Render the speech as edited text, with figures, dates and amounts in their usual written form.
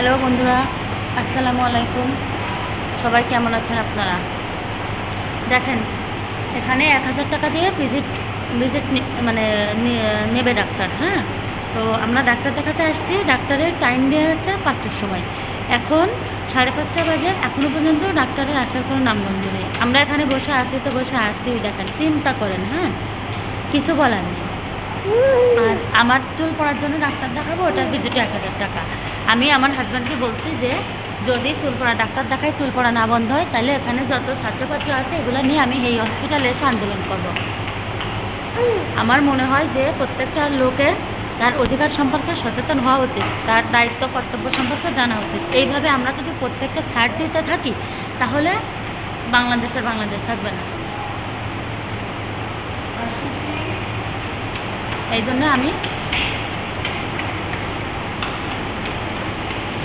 Hello বন্ধুরা, আসসালামু আলাইকুম। সবাই কেমন আছেন আপনারা? দেখেন, এখানে 1000 টাকা দিয়ে ভিজিট ভিজিট মানে নেবে ডাক্তার। হ্যাঁ, তো আমরা ডাক্তার দেখাতে আসছি। ডাক্তারের টাইম দেওয়া আছে 5টার সময়। এখন 5:30 বাজে, এখনও পর্যন্ত ডাক্তারের আসার কোনো নামগন্ধ নেই। আমরা এখানে বসে আছি তো বসে আছি। দেখেন, চিন্তা করেন। হ্যাঁ, কিছু বলার নেই। আর আমার চুল পড়ার জন্য ডাক্তার দেখাবো, ওটার ভিজিটে 1000 টাকা। আমি আমার হাজব্যান্ডকে বলছি যে যদি চুল পড়া ডাক্তার দেখায় চুল পড়া না বন্ধ হয়, তাহলে এখানে যত ছাত্রপাত্র আছে এগুলো নিয়ে আমি এই হসপিটালে এসে আন্দোলন করব। আমার মনে হয় যে প্রত্যেকটা লোকের তার অধিকার সম্পর্কে সচেতন হওয়া উচিত, তার দায়িত্ব কর্তব্য সম্পর্কে জানা উচিত। এইভাবে আমরা যদি প্রত্যেককে ছাড় দিতে থাকি, তাহলে বাংলাদেশ থাকবে না। এই জন্য আমি